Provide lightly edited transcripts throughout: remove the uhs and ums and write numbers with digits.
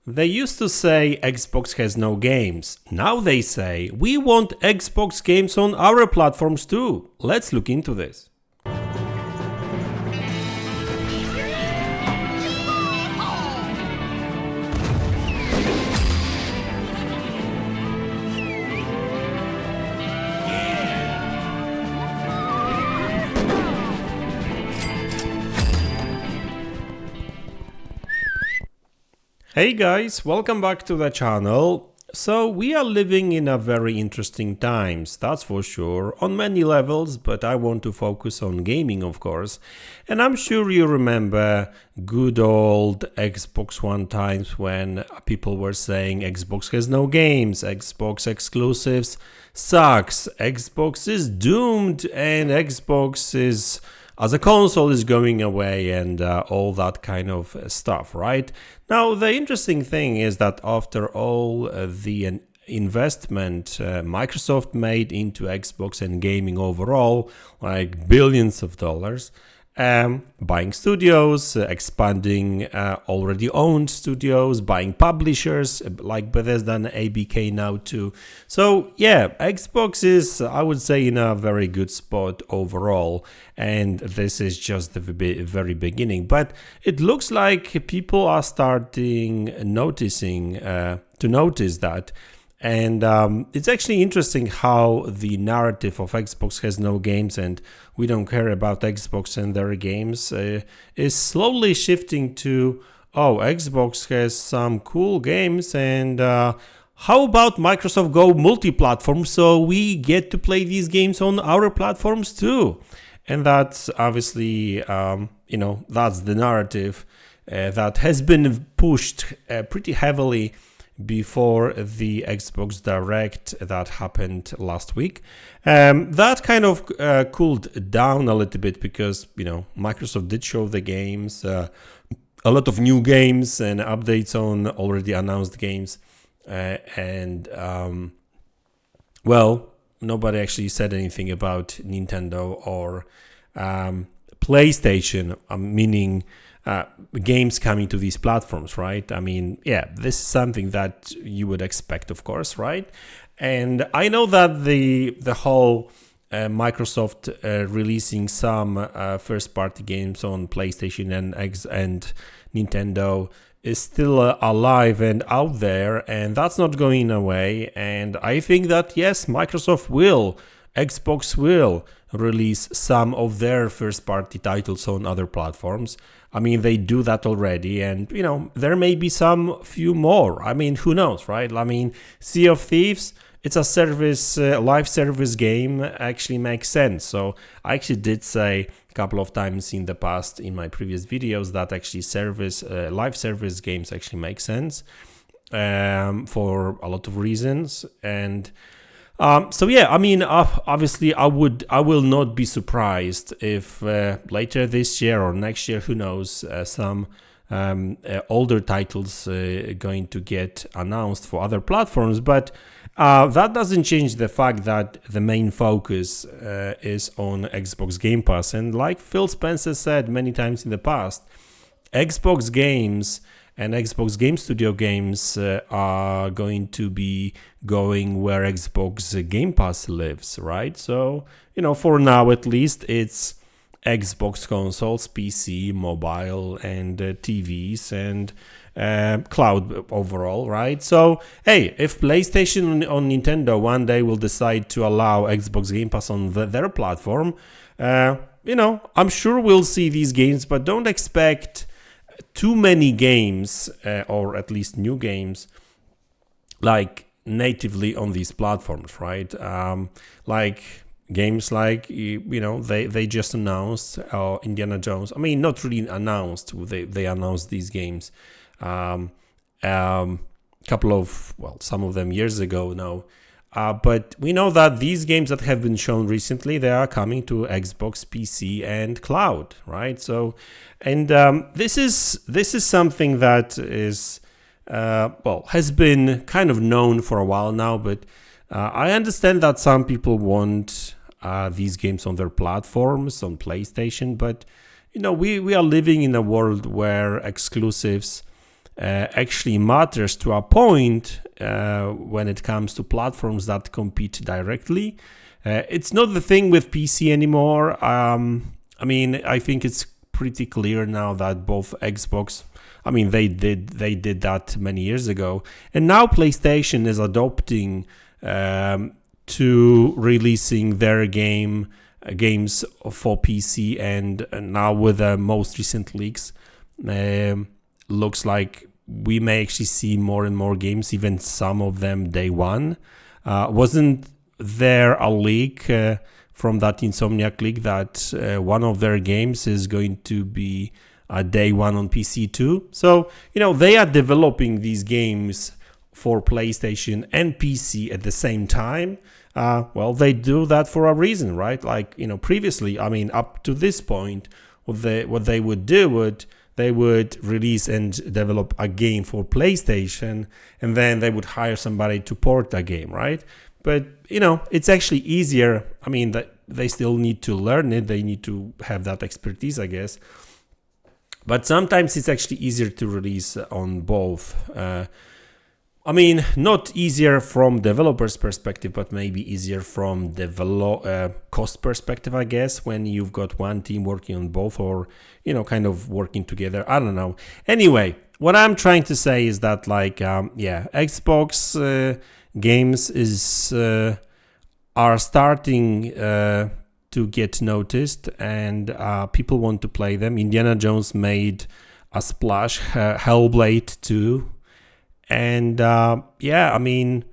They used to say Xbox has no games. Now they say we want Xbox games on our platforms too. Let's look into this. Hey guys, welcome back to the channel. So we are living in a very interesting times, that's for sure, on many levels, but I want to focus on gaming, of course. And I'm sure you remember good old Xbox One times when people were saying Xbox has no games, Xbox exclusives sucks, Xbox is doomed, and Xbox is as a console is going away and all that kind of stuff, right? Now, the interesting thing is that after all the investment Microsoft made into Xbox and gaming overall, like billions of dollars, buying studios, expanding already owned studios, buying publishers like Bethesda and ABK now too. So yeah, Xbox is, I would say, in a very good spot overall, and this is just the very beginning. But it looks like people are starting noticing to notice that. And it's actually interesting how the narrative of Xbox has no games and we don't care about Xbox and their games is slowly shifting to, oh, Xbox has some cool games and how about Microsoft Go multi-platform so we get to play these games on our platforms too? And that's obviously, that's the narrative that has been pushed pretty heavily before the Xbox Direct that happened last week. That kind of cooled down a little bit because, Microsoft did show the games, a lot of new games and updates on already announced games. Nobody actually said anything about Nintendo or PlayStation, meaning games coming to these platforms, right? I mean, yeah, this is something that you would expect, of course, right? And I know that the whole Microsoft releasing some first-party games on PlayStation and Nintendo is still alive and out there, and that's not going away. And I think that yes, Xbox will release some of their first-party titles on other platforms. I mean, they do that already, and there may be some few more. I mean, who knows, right? I mean, Sea of Thieves, it's a service, live service game, actually makes sense. So I actually did say a couple of times in the past in my previous videos that actually live service games actually make sense for a lot of reasons. And obviously I will not be surprised if later this year or next year, who knows, some older titles going to get announced for other platforms. But that doesn't change the fact that the main focus is on Xbox Game Pass. And like Phil Spencer said many times in the past, Xbox games and Xbox Game Studio games are going to be going where Xbox Game Pass lives, right? So, for now at least, it's Xbox consoles, PC, mobile, and TVs, and cloud overall, right? So, hey, if PlayStation on Nintendo one day will decide to allow Xbox Game Pass on their platform, I'm sure we'll see these games, but don't expect too many games, or at least new games, like natively on these platforms, right? Like games like, they just announced Indiana Jones. I mean, not really announced. They announced these games some of them years ago now. But we know that these games that have been shown recently, they are coming to Xbox, PC, and cloud, right? So, and this is something that is has been kind of known for a while now. But I understand that some people want these games on their platforms, on PlayStation. But we are living in a world where exclusives actually matters to a point when it comes to platforms that compete directly. It's not the thing with PC anymore. I mean, I think it's pretty clear now that both Xbox, I mean, they did that many years ago, and now PlayStation is adopting to releasing their games for PC, and now with the most recent leaks, looks like we may actually see more and more games, even some of them day one. Wasn't there a leak from that Insomniac leak that one of their games is going to be day one on PC too? So, they are developing these games for PlayStation and PC at the same time. Well, they do that for a reason, right? Like, previously, I mean, up to this point, what they would do they would release and develop a game for PlayStation, and then they would hire somebody to port a game, right? But, it's actually easier. I mean, that they still need to learn it. They need to have that expertise, I guess. But sometimes it's actually easier to release on both. I mean, not easier from developer's perspective, but maybe easier from cost perspective, I guess, when you've got one team working on both, or, kind of working together. I don't know. Anyway, what I'm trying to say is that, like, Xbox games are starting to get noticed, and people want to play them. Indiana Jones made a splash, Hellblade 2. And I mean,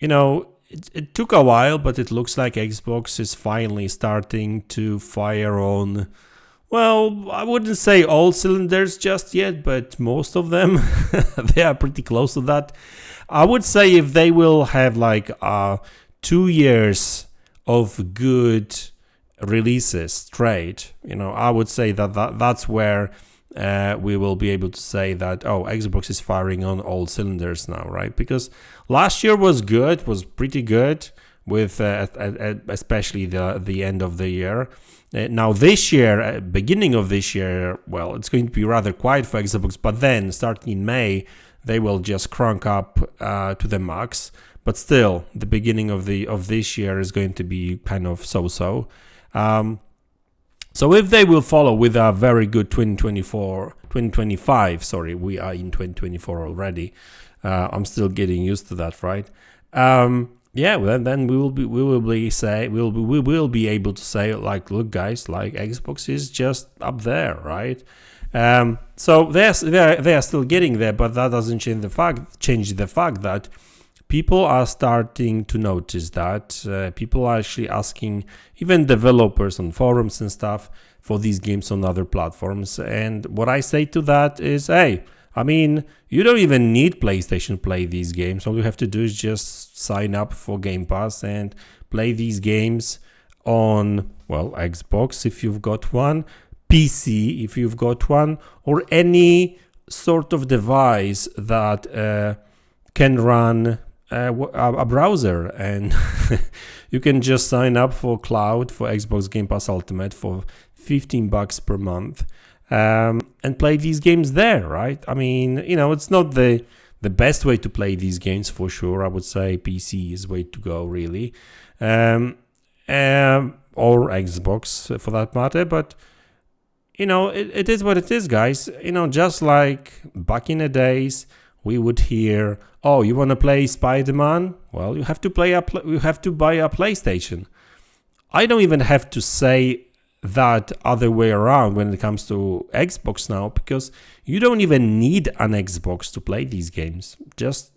it took a while, but it looks like Xbox is finally starting to fire on, well, I wouldn't say all cylinders just yet, but most of them. They are pretty close to that. I would say if they will have like 2 years of good releases straight, I would say that's where we will be able to say that, Xbox is firing on all cylinders now, right? Because last year was pretty good, with especially the end of the year. Now this year, beginning of this year, well, it's going to be rather quiet for Xbox, but then starting in May, they will just crank up to the max. But still, the beginning of this year is going to be kind of so-so. So if they will follow with a very good 2025, sorry, we are in 2024 already. I'm still getting used to that, right? Then we will be able to say, like, look, guys, like, Xbox is just up there, right? So they are still getting there, but that doesn't change the fact that people are starting to notice that. People are actually asking even developers on forums and stuff for these games on other platforms. And what I say to that is, hey, I mean, you don't even need PlayStation to play these games. All you have to do is just sign up for Game Pass and play these games on, well, Xbox if you've got one, PC if you've got one, or any sort of device that can run a browser, and you can just sign up for cloud for Xbox Game Pass Ultimate for $15 per month, and play these games there, right? I mean, it's not the best way to play these games for sure. I would say PC is the way to go, really, or Xbox for that matter. But it is what it is, guys. Just like back in the days, we would hear, "Oh, you want to play Spider-Man? Well, you have to buy a PlayStation." I don't even have to say that other way around when it comes to Xbox now, because you don't even need an Xbox to play these games.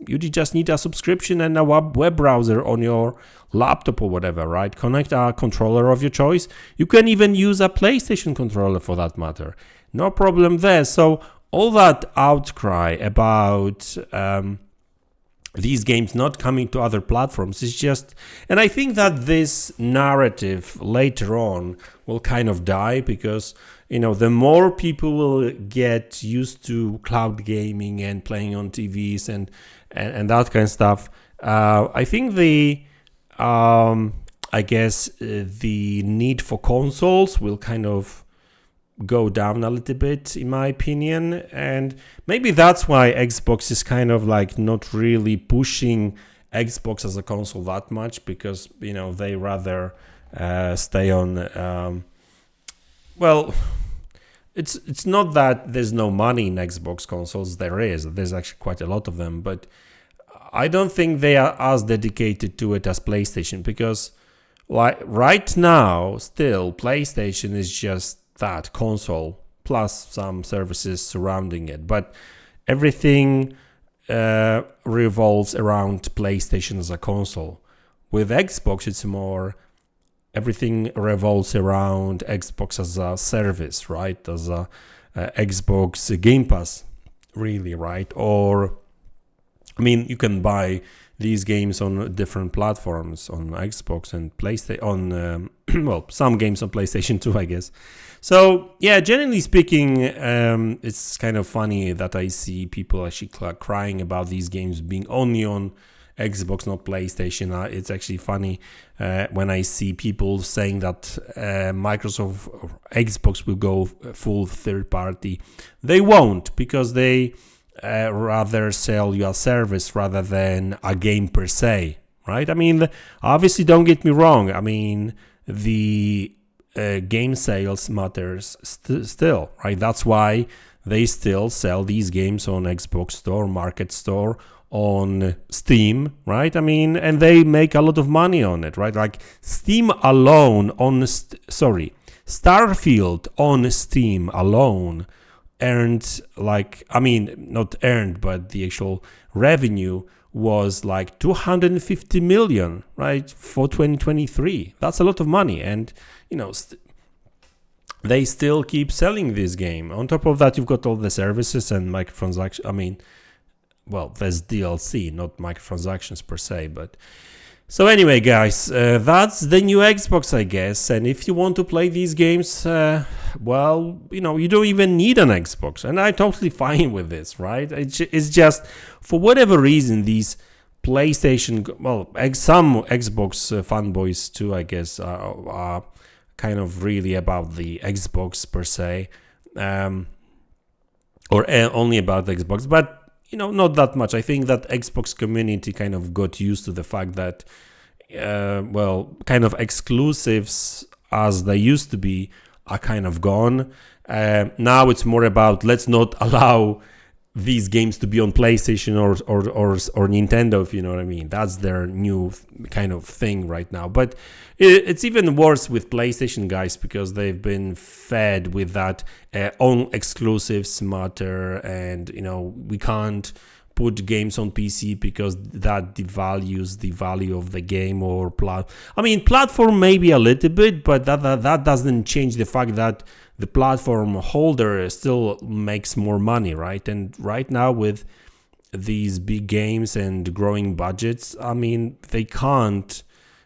You just need a subscription and a web browser on your laptop or whatever, right? Connect a controller of your choice. You can even use a PlayStation controller for that matter. No problem there. So all that outcry about these games not coming to other platforms is just, and I think that this narrative later on will kind of die, because the more people will get used to cloud gaming and playing on TVs and that kind of stuff, I think the need for consoles will kind of go down a little bit, in my opinion. And maybe that's why Xbox is kind of like not really pushing Xbox as a console that much, because, you know, they rather stay on, well, it's not that there's no money in Xbox consoles. There's actually quite a lot of them, but I don't think they are as dedicated to it as PlayStation, because like right now still PlayStation is just that console plus some services surrounding it, but everything revolves around PlayStation as a console. With Xbox, it's more everything revolves around Xbox as a service, right? As a Xbox Game Pass, really, right? Or, I mean, you can buy these games on different platforms, on Xbox and PlayStation, on, well, some games on PlayStation too, I guess. So, yeah, generally speaking, it's kind of funny that I see people actually crying about these games being only on Xbox, not PlayStation. It's actually funny when I see people saying that Microsoft or Xbox will go full third party. They won't, because they rather sell you a service rather than a game per se, right? I mean, obviously, don't get me wrong. I mean, the game sales matters still, right? That's why they still sell these games on Xbox Store, Market Store, on Steam, right? I mean, and they make a lot of money on it, right? Like Steam alone Starfield on Steam alone earned like, I mean, not earned, but the actual revenue was like 250 million, right? For 2023. That's a lot of money. And, you know, they still keep selling this game. On top of that, you've got all the services and microtransactions. I mean, well, there's DLC, not microtransactions per se, but so anyway, guys, that's the new Xbox, I guess. And if you want to play these games, well, you know, you don't even need an Xbox, and I'm totally fine with this, right? It's just for whatever reason these PlayStation, well, some Xbox fanboys too, I guess, are kind of really about the Xbox per se, or only about the Xbox, but you know, not that much. I think that Xbox community kind of got used to the fact that, well, kind of exclusives as they used to be are kind of gone. Now it's more about let's not allow these games to be on PlayStation or Nintendo, if you know what I mean. That's their new kind of thing right now. But it's even worse with PlayStation guys, because they've been fed with that own exclusives matter, and you know, we can't put games on PC because that devalues the value of the game or I mean, platform maybe a little bit, but that doesn't change the fact that the platform holder still makes more money, right? And right now with these big games and growing budgets, I mean, they can't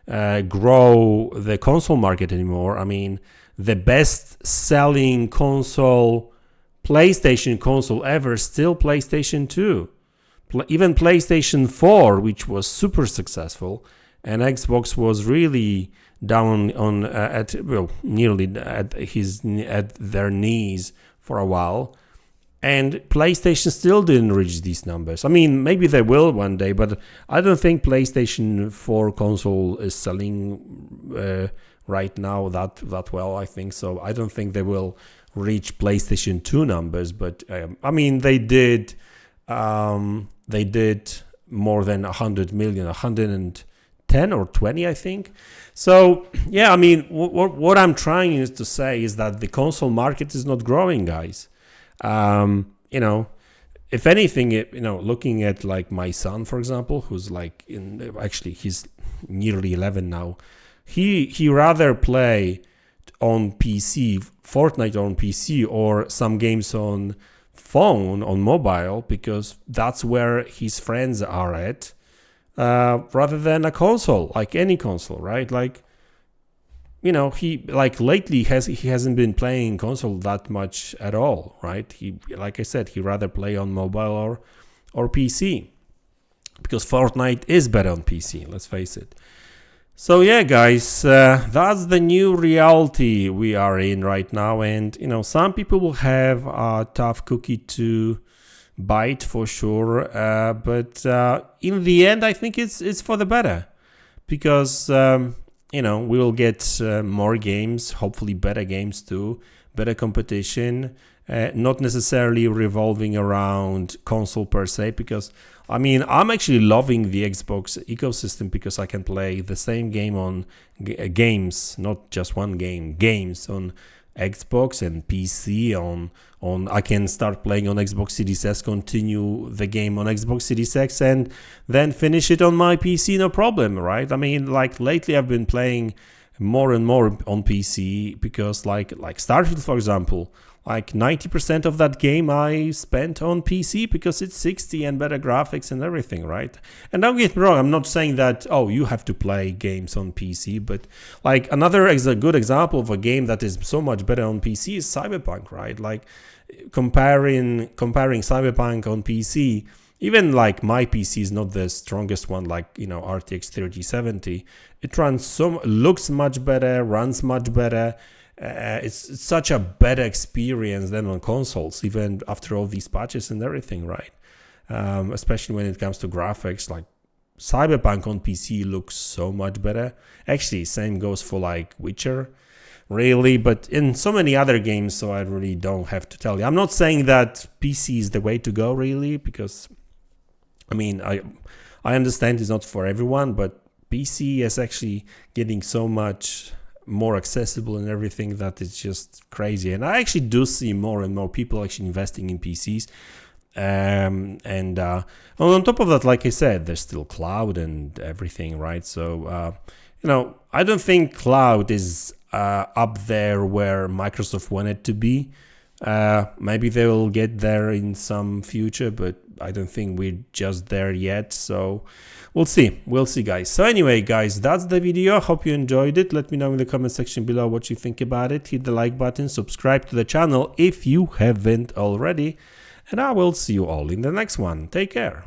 grow the console market anymore. I mean, the best selling console, PlayStation console ever, still PlayStation 2. Even PlayStation 4, which was super successful, and Xbox was really down on nearly at their knees for a while, and PlayStation still didn't reach these numbers. I mean, maybe they will one day, but I don't think PlayStation 4 console is selling right now that well. I think so. I don't think they will reach PlayStation 2 numbers, but I mean, they did more than 100 million, 110 or 20, I think. So, yeah, I mean, what I'm trying is to say is that the console market is not growing, guys. You know, if anything, you know, looking at like my son, for example, who's like he's nearly 11 now, he rather play on PC, Fortnite on PC, or some games on phone, on mobile, because that's where his friends are at, rather than a console, like any console, right? Like, you know, he like lately he hasn't been playing console that much at all, right? He, like I said, he rather play on mobile or PC, because Fortnite is better on PC, let's face it. So yeah, guys, that's the new reality we are in right now, and some people will have a tough cookie to bite for sure, but in the end, I think it's for the better, because we will get more games, hopefully better games too, better competition, not necessarily revolving around console per se, because I'm actually loving the Xbox ecosystem, because I can play the same game on games, not just one game, games on Xbox and PC. On I can start playing on Xbox Series S, continue the game on Xbox Series X, and then finish it on my PC, no problem, right? Like lately I've been playing more and more on PC, because like Starfield, for example, like 90% of that game I spent on PC, because it's 60 and better graphics and everything, right? And don't get me wrong, I'm not saying that, oh, you have to play games on PC, but like another good example of a game that is so much better on PC is Cyberpunk, right? Like comparing Cyberpunk on PC, even like my PC is not the strongest one, like RTX 3070. It looks much better, runs much better. It's such a better experience than on consoles, even after all these patches and everything, right? Especially when it comes to graphics, like Cyberpunk on PC looks so much better. Actually, same goes for like Witcher, really, but in so many other games, so I really don't have to tell you. I'm not saying that PC is the way to go, really, because I understand it's not for everyone, but PC is actually getting so much more accessible and everything that it's just crazy. And I actually do see more and more people actually investing in PCs. And on top of that, like I said, there's still cloud and everything, right? So, I don't think cloud is up there where Microsoft wanted to be. Maybe they will get there in some future, but I don't think we're just there yet. So we'll see, guys. So anyway, guys, that's the video. Hope you enjoyed it. Let me know in the comment section below what you think about it. Hit the like button, subscribe to the channel if you haven't already, and I will see you all in the next one. Take care.